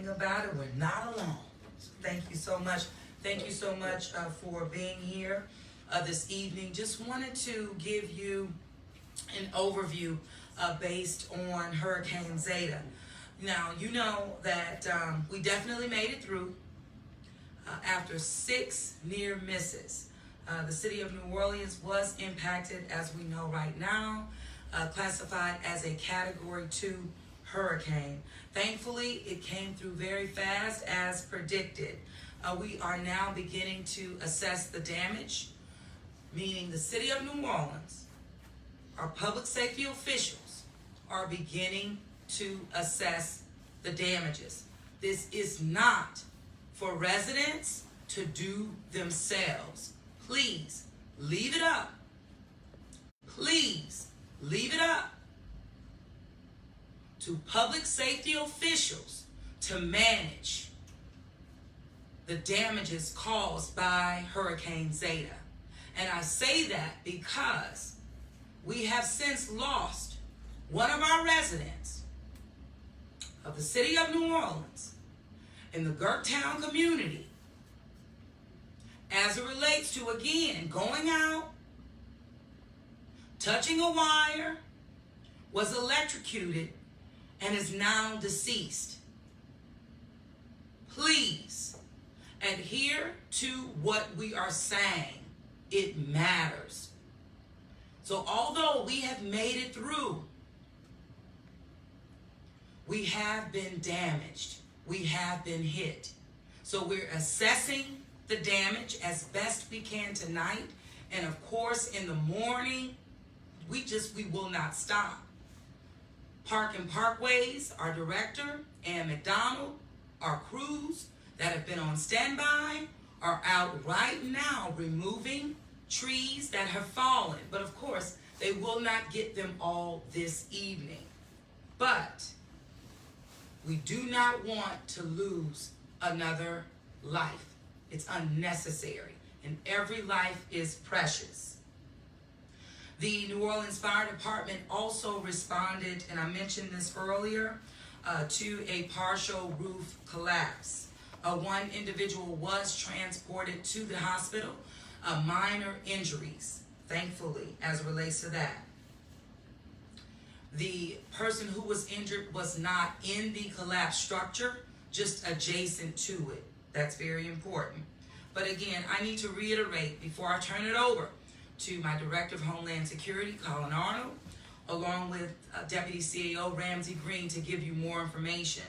thing about it, we're not alone. So thank you so much. Thank you so much for being here this evening. Just wanted to give you an overview based on Hurricane Zeta. Now, you know that we definitely made it through after 6 near misses. The city of New Orleans was impacted, as we know right now, classified as a Category 2 hurricane. Thankfully, it came through very fast as predicted. We are now beginning to assess the damage, meaning the city of New Orleans, our public safety officials are beginning to assess the damages. This is not for residents to do themselves. Please leave it up. Please leave it up to public safety officials to manage the damages caused by Hurricane Zeta. And I say that because we have since lost one of our residents of the city of New Orleans in the Gertown community as it relates to, again, going out, touching a wire, was electrocuted, and is now deceased. Please adhere to what we are saying. It matters. So although we have made it through, we have been damaged. We have been hit. So we're assessing the damage as best we can tonight. And of course, in the morning, we will not stop. Park and Parkways, our director, Ann McDonald, our crews that have been on standby are out right now removing trees that have fallen. But of course, they will not get them all this evening. But we do not want to lose another life. It's unnecessary, and every life is precious. The New Orleans Fire Department also responded, and I mentioned this earlier, to a partial roof collapse. One individual was transported to the hospital, minor injuries, thankfully, as it relates to that. The person who was injured was not in the collapsed structure, just adjacent to it. That's very important. But again, I need to reiterate before I turn it over to my Director of Homeland Security, Colin Arnold, along with Deputy CAO Ramsey Green to give you more information.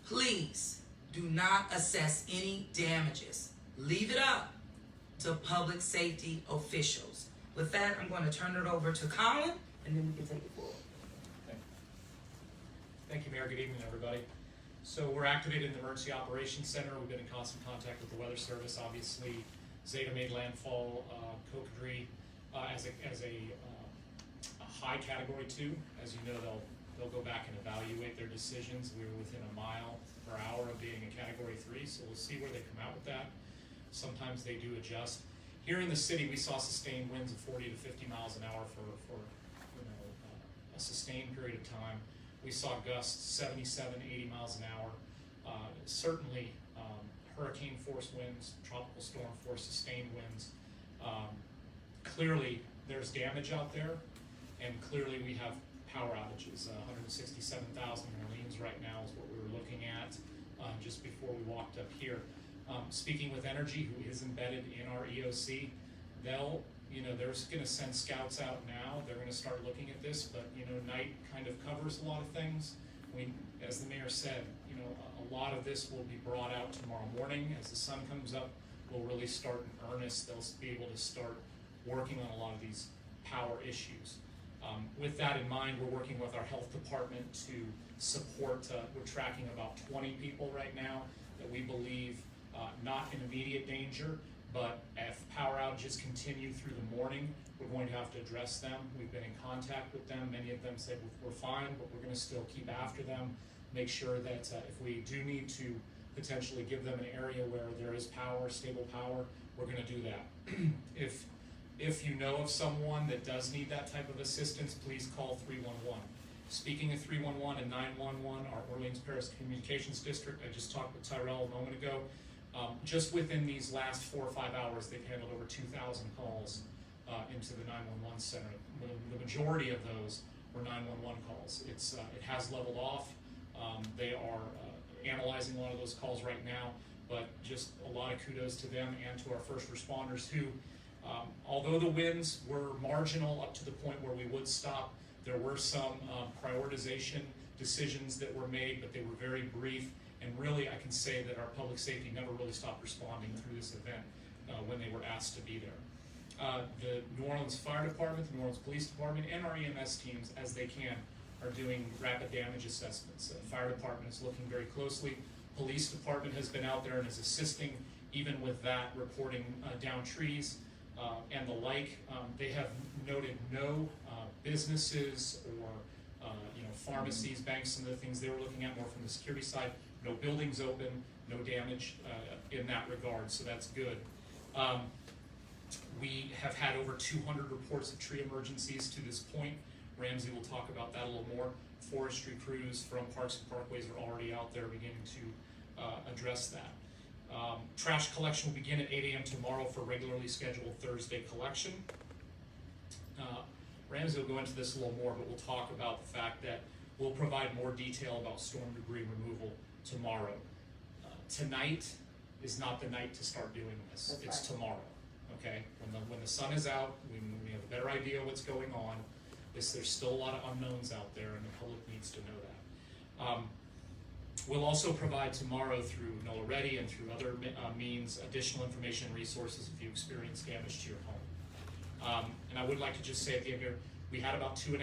Please do not assess any damages. Leave it up to public safety officials. With that, I'm going to turn it over to Colin, and then we can take it forward. Thank you, Mayor. Good evening, everybody. So we're activated in the Emergency Operations Center. We've been in constant contact with the Weather Service. Obviously, Zeta made landfall, Cocodrie, as a high Category 2. As you know, they'll go back and evaluate their decisions. We were within a mile per hour of being a Category 3, so we'll see where they come out with that. Sometimes they do adjust. Here in the city, we saw sustained winds of 40 to 50 miles an hour for a sustained period of time. We saw gusts 77, 80 miles an hour. Certainly, hurricane force winds, tropical storm force sustained winds. Clearly, there's damage out there, and clearly we have power outages. 167,000 in Orleans right now is what we were looking at just before we walked up here. Speaking with Energy, who is embedded in our EOC, they're going to send scouts out now. They're going to start looking at this, but night kind of covers a lot of things. As the mayor said, a lot of this will be brought out tomorrow morning. As the sun comes up, we'll really start in earnest. They'll be able to start working on a lot of these power issues. With that in mind, we're working with our health department to support, we're tracking about 20 people right now that we believe not in immediate danger, but if power outages continue through the morning, we're going to have to address them. We've been in contact with them. Many of them said we're fine, but we're going to still keep after them, make sure that if we do need to potentially give them an area where there is power, stable power, we're going to do that. If you know of someone that does need that type of assistance, please call 311. Speaking of 311 and 911, our Orleans Paris Communications District, I just talked with Tyrell a moment ago. Just within these last 4 or 5 hours, they've handled over 2,000 calls into the 911 center. The majority of those were 911 calls. It has leveled off. They are analyzing a lot of those calls right now, but just a lot of kudos to them and to our first responders who, although the wins were marginal up to the point where we would stop, there were some prioritization decisions that were made, but they were very brief. And really, I can say that our public safety never really stopped responding through this event when they were asked to be there. The New Orleans Fire Department, the New Orleans Police Department, and our EMS teams, as they can, are doing rapid damage assessments. The Fire Department is looking very closely. Police Department has been out there and is assisting, even with that, reporting down trees and the like. They have noted no businesses or pharmacies, banks, and other things they were looking at more from the security side. No buildings open, no damage in that regard, so that's good. We have had over 200 reports of tree emergencies to this point. Ramsey will talk about that a little more. Forestry crews from Parks and Parkways are already out there beginning to address that. Trash collection will begin at 8 a.m. tomorrow for regularly scheduled Thursday collection. Ramsey will go into this a little more, but we'll talk about the fact that we'll provide more detail about storm debris removal tomorrow. Tonight is not the night to start doing this. That's it's right. tomorrow, okay? When the sun is out, when we have a better idea of what's going on. There's still a lot of unknowns out there, and the public needs to know that. We'll also provide tomorrow through NOLA Ready and through other means additional information and resources if you experience damage to your home. And I would like to just say at the end here, we had about 2.5,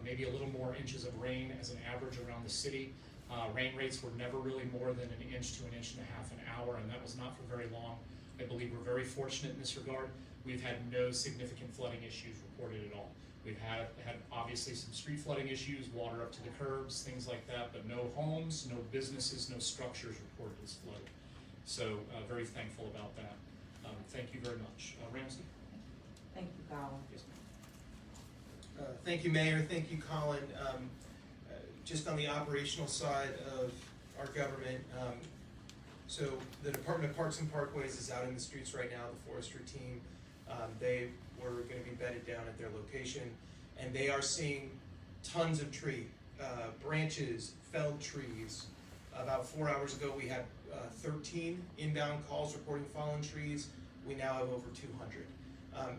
maybe a little more inches of rain as an average around the city. Rain rates were never really more than 1 inch to 1.5 inches an hour, and that was not for very long. I believe we're very fortunate in this regard. We've had no significant flooding issues reported at all. We've had obviously some street flooding issues, water up to the curbs, things like that, but no homes, no businesses, no structures reported as flooded. So very thankful about that. Thank you very much. Ramsey? Thank you, Colin. Yes, ma'am. Thank you, Mayor. Thank you, Colin. Just on the operational side of our government, so the Department of Parks and Parkways is out in the streets right now, the forestry team. They were going to be bedded down at their location, and they are seeing tons of tree, branches, felled trees. About 4 hours ago, we had 13 inbound calls reporting fallen trees. We now have over 200.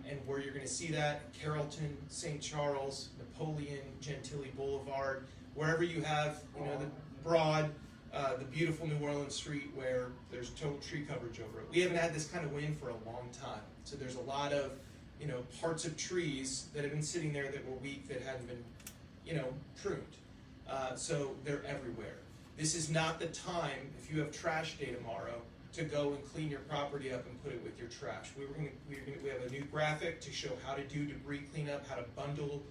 And where you're going to see that, Carrollton, St. Charles, Napoleon, Gentilly Boulevard, wherever you have, the broad, the beautiful New Orleans street where there's total tree coverage over it. We haven't had this kind of wind for a long time. So there's a lot of, parts of trees that have been sitting there that were weak, that hadn't been, pruned. So they're everywhere. This is not the time, if you have trash day tomorrow, to go and clean your property up and put it with your trash. We have a new graphic to show how to do debris cleanup, how to bundle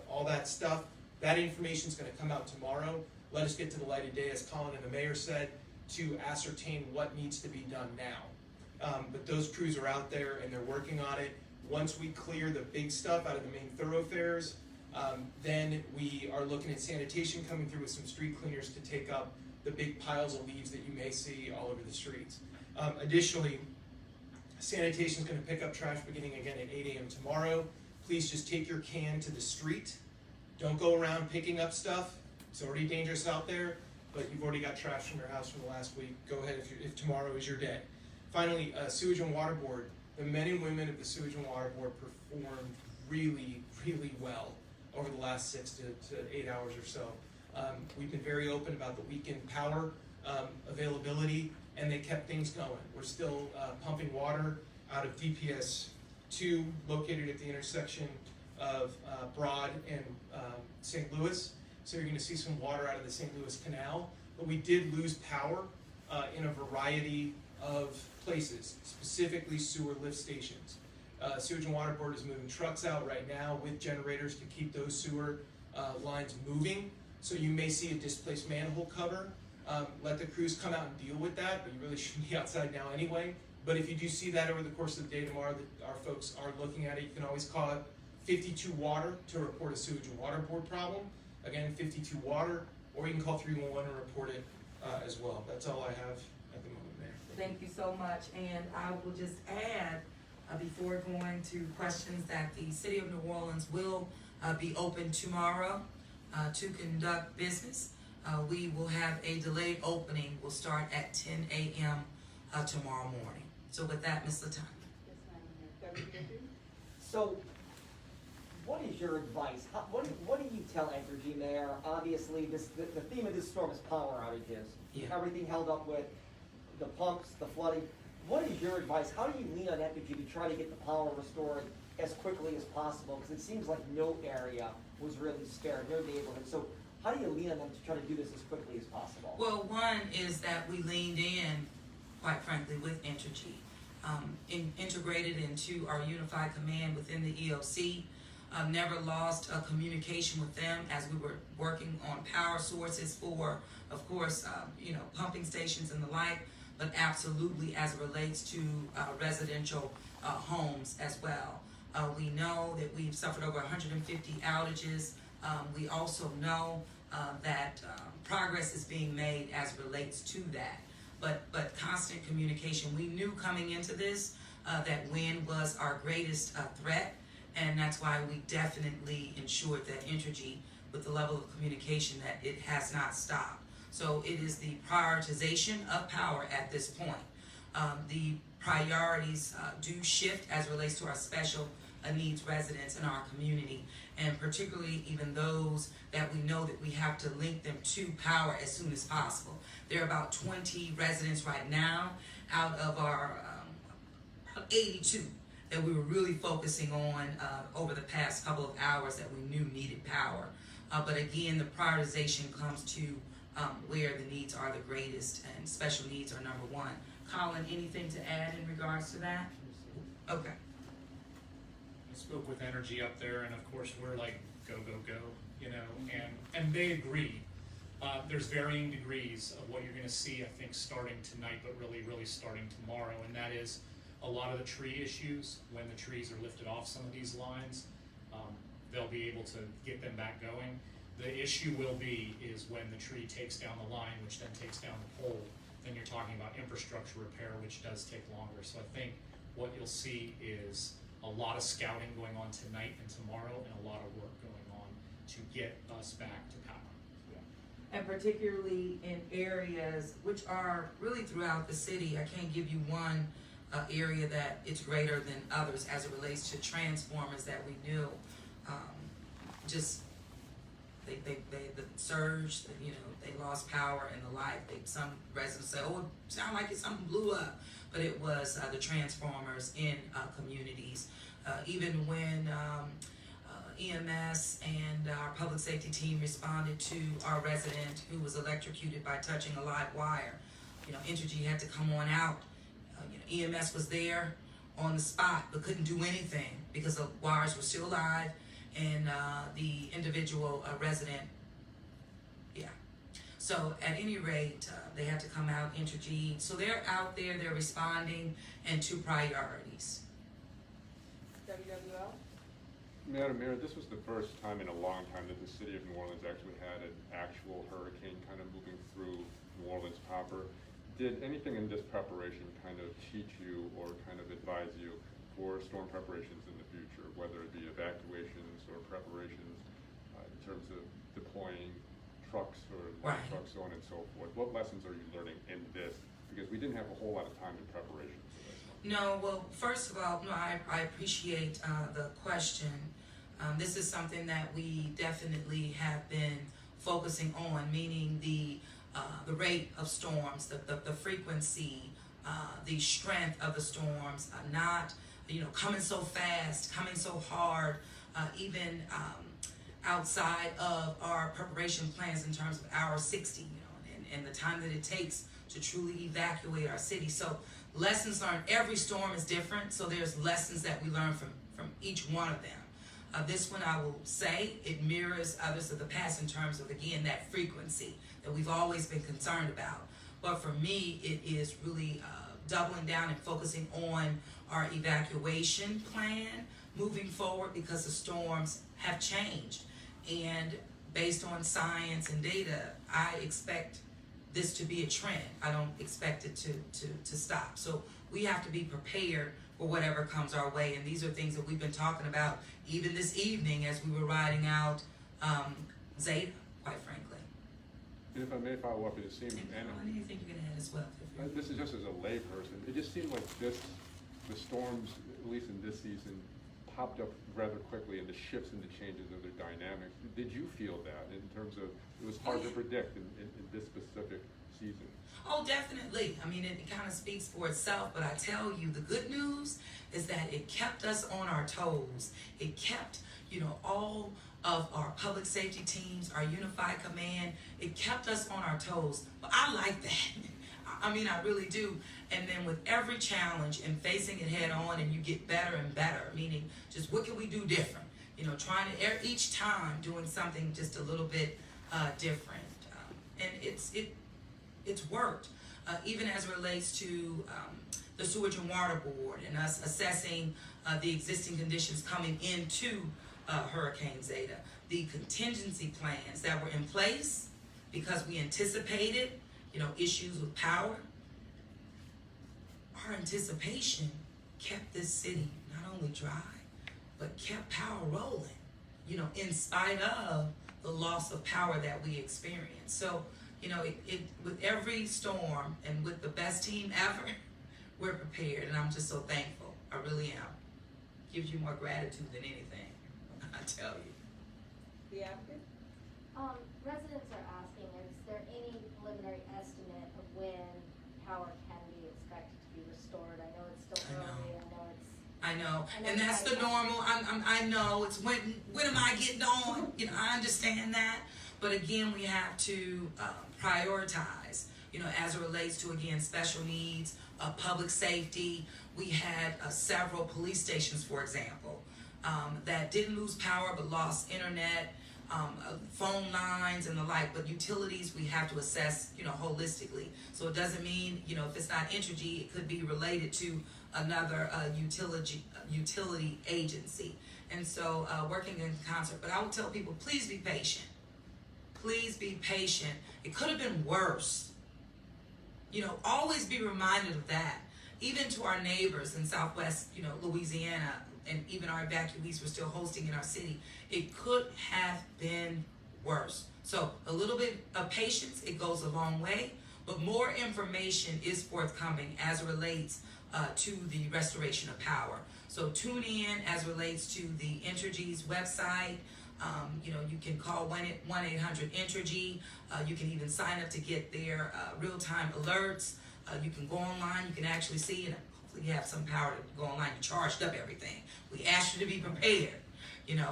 all that stuff. That information is going to come out tomorrow. Let us get to the light of day, as Colin and the mayor said, to ascertain what needs to be done now. But those crews are out there and they're working on it. Once we clear the big stuff out of the main thoroughfares, then we are looking at sanitation coming through with some street cleaners to take up the big piles of leaves that you may see all over the streets. Additionally, sanitation is going to pick up trash beginning again at 8 a.m. tomorrow. Please just take your can to the street. Don't go around picking up stuff. It's already dangerous out there, but you've already got trash from your house from the last week. Go ahead if tomorrow is your day. Finally, Sewage and Water Board. The men and women of the Sewage and Water Board performed really, really well over the last 6 to 8 hours or so. We've been very open about the weekend power availability, and they kept things going. We're still pumping water out of DPS 2, located at the intersection of Broad and St. Louis. So you're going to see some water out of the St. Louis Canal. But we did lose power in a variety of places, specifically sewer lift stations. Sewage and Water Board is moving trucks out right now with generators to keep those sewer lines moving. So you may see a displaced manhole cover. Let the crews come out and deal with that, but you really shouldn't be outside now anyway. But if you do see that over the course of the day tomorrow, that our folks are looking at it, you can always call it 52 Water to report a Sewage and Water Board problem. again, 52 water, or you can call 311 and report it as well. That's all I have at the moment, Mayor. Thank you so much, and I will just add, before going to questions, that the City of New Orleans will be open tomorrow to conduct business. We will have a delayed opening. We'll start at 10 a.m. Tomorrow morning. So with that, Ms. Latanya. Yes, Madam Mayor. WW? So, what is your advice? What do you tell Entergy, Mayor? Obviously, the theme of this storm is power outages. Yeah. Everything held up with the pumps, the flooding. What is your advice? How do you lean on Entergy to try to get the power restored as quickly as possible? Because it seems like no area was really spared, no neighborhood. So, how do you lean on them to try to do this as quickly as possible? Well, one is that we leaned in, quite frankly, with Entergy, integrated into our unified command within the EOC. Never lost communication with them as we were working on power sources for, of course, pumping stations and the like, but absolutely as it relates to residential homes as well. We know that we've suffered over 150 outages. We also know that progress is being made as it relates to that. But constant communication. We knew coming into this that wind was our greatest threat, and that's why we definitely ensured that Entergy, with the level of communication, that it has not stopped. So it is the prioritization of power at this point. The priorities do shift as it relates to our special needs residents in our community, and particularly even those that we know that we have to link them to power as soon as possible. There are about 20 residents right now out of our about 82 that we were really focusing on over the past couple of hours that we knew needed power. But again, the prioritization comes to where the needs are the greatest, and special needs are number one. Colin, anything to add in regards to that? Okay. I spoke with Energy up there, and of course we're like go go go, and they agree. There's varying degrees of what you're going to see, I think, starting tonight, but really starting tomorrow, and that is a lot of the tree issues. When the trees are lifted off some of these lines, they'll be able to get them back going. The issue will be is when the tree takes down the line, which then takes down the pole, then you're talking about infrastructure repair, which does take longer. So I think what you'll see is a lot of scouting going on tonight and tomorrow, and a lot of work going on to get us back to power. And particularly in areas which are really throughout the city. I can't give you one area that it's greater than others as it relates to transformers that we knew. The surge, they lost power and the like. Some residents say, oh, it sounded like something blew up. But it was the transformers in communities. Even when EMS and our public safety team responded to our resident who was electrocuted by touching a live wire, Entergy had to come on out. EMS was there on the spot but couldn't do anything because the wires were still live, and the individual resident, So at any rate, they had to come out, Entergy. So they're out there, they're responding, and to priorities. WWL? Madam Mayor, this was the first time in a long time that the city of New Orleans actually had an actual hurricane kind of moving through New Orleans proper. Did anything in this preparation kind of teach you or kind of advise you for storm preparations in the future, whether it be evacuations or preparations in terms of deploying trucks or Right. trucks, so on and so forth? What lessons are you learning in this? Because we didn't have a whole lot of time in preparation for this one. No, well, first of all, I appreciate the question. This is something that we definitely have been focusing on, meaning the rate of storms, the frequency, the strength of the storms, not coming so fast, coming so hard, even outside of our preparation plans in terms of hour 60, and the time that it takes to truly evacuate our city. So lessons learned, every storm is different, so there's lessons that we learn from each one of them. This one, I will say, it mirrors others of the past in terms of, again, that frequency that we've always been concerned about. But for me, it is really doubling down and focusing on our evacuation plan moving forward, because the storms have changed. And based on science and data, I expect this to be a trend. I don't expect it to stop. So we have to be prepared for whatever comes our way. And these are things that we've been talking about even this evening as we were riding out Zeta, quite frankly. And if I may follow up, it seemed, And anything you can add as well. this is just as a layperson, it just seemed like the storms, at least in this season, popped up rather quickly, and the shifts and the changes of their dynamics. Did you feel that in terms of, it was hard to predict in this specific season? Oh, definitely. I mean, it kind of speaks for itself, but I tell you, the good news is that it kept us on our toes. It kept, all of our public safety teams, our unified command, it kept us on our toes. But I like that. I mean, I really do. And then with every challenge and facing it head on, and you get better and better, meaning just what can we do different? Trying to, each time doing something just a little bit different. And it's worked, even as it relates to the Sewage and Water Board and us assessing the existing conditions coming into Hurricane Zeta. The contingency plans that were in place because we anticipated, issues with power. Our anticipation kept this city not only dry, but kept power rolling, in spite of the loss of power that we experienced. So, it with every storm and with the best team ever, we're prepared, and I'm just so thankful. I really am. Gives you more gratitude than anything, I tell you. The applicant? Residents are asking, is there any preliminary estimate of when power can be expected to be restored? I know it's still I know. early, I know, I know and that's the right. normal. I know it's when am I getting on? I understand that, but again, we have to prioritize. As it relates to again special needs, public safety. We had several police stations, for example, that didn't lose power but lost internet, phone lines, and the like. But utilities, we have to assess, holistically. So it doesn't mean, if it's not Entergy, it could be related to another utility agency. And so working in concert. But I would tell people, please be patient. Please be patient. It could have been worse. Always be reminded of that. Even to our neighbors in Southwest, Louisiana, and even our evacuees we're still hosting in our city, it could have been worse. So a little bit of patience, it goes a long way, but more information is forthcoming as it relates to the restoration of power. So tune in as it relates to the Entergy's website. You can call 1-800-ENTERGY. You can even sign up to get their real-time alerts. You can go online. You can actually see, and hopefully you have some power to go online. You charged up everything. We asked you to be prepared.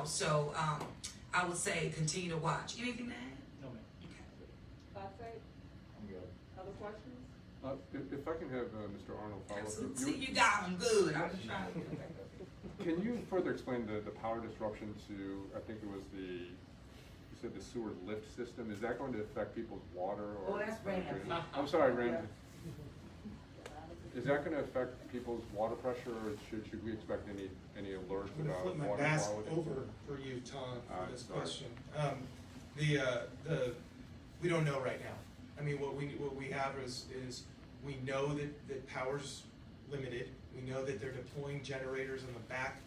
So I would say continue to watch. Anything to add? No, ma'am. Okay. I'm good. Other questions? If I can have Mr. Arnold follow up. Absolutely. See, you got them good. I'm just trying to. Can you further explain the power disruption to, I think it was you said the sewer lift system, is that going to affect people's water or? Oh, that's Ramsey. I'm sorry, Ramsey. Is that gonna affect people's water pressure, or should we expect any alerts I'm gonna about flip my water mask quality? over for you, Tom, for this sorry. question. We don't know right now. I mean, what we have is we know that power's limited. We know that they're deploying generators on the back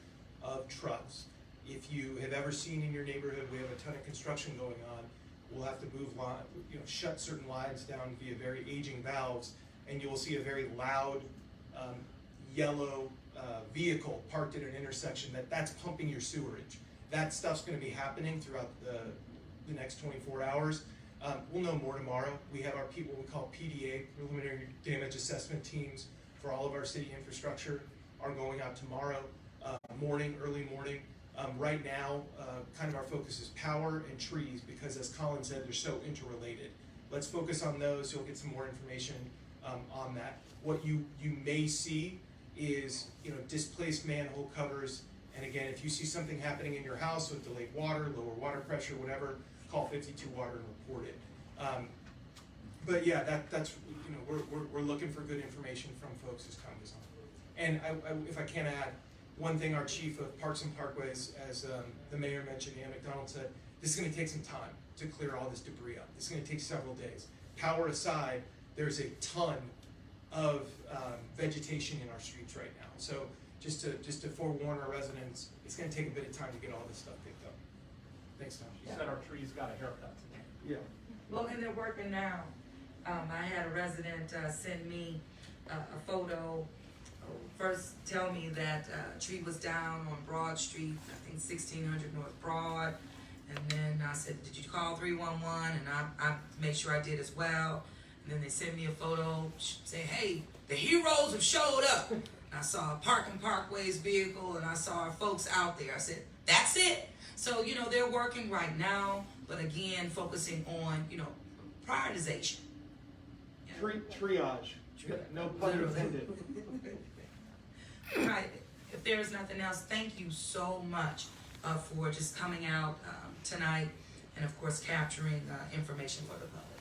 of trucks. If you have ever seen in your neighborhood, we have a ton of construction going on. We'll have to move shut certain lines down via very aging valves, and you will see a very loud yellow vehicle parked at an intersection that's pumping your sewerage. That stuff's going to be happening throughout the next 24 hours. We'll know more tomorrow. We have our what we call PDA, preliminary damage assessment teams, for all of our city infrastructure are going out tomorrow early morning. Right now, kind of our focus is power and trees because, as Colin said, they're so interrelated. Let's focus on those. You'll get some more information on that. What you may see is displaced manhole covers. And again, if you see something happening in your house with delayed water, lower water pressure, whatever, call 52 Water and report it. But yeah, that's we're looking for good information from folks as time goes on. And if I can add, one thing our chief of Parks and Parkways, as the mayor mentioned, Ann McDonald said, this is gonna take some time to clear all this debris up. This is gonna take several days. Power aside, there's a ton of vegetation in our streets right now. So just to forewarn our residents, it's gonna take a bit of time to get all this stuff picked up. Thanks, Tom. She said our trees got a haircut today. Yeah. Well, and they're working now. I had a resident send me a photo. First, tell me that a tree was down on Broad Street, I think 1600 North Broad. And then I said, did you call 311? And I made sure I did as well. And then they sent me a photo saying, hey, the heroes have showed up. And I saw a Parking Parkways vehicle and I saw our folks out there. I said, that's it. So, you know, they're working right now, but again, focusing on, you know, prioritization. Triage. No pun Literally. intended. All right, if there is nothing else, thank you so much for just coming out tonight and of course capturing information for the public.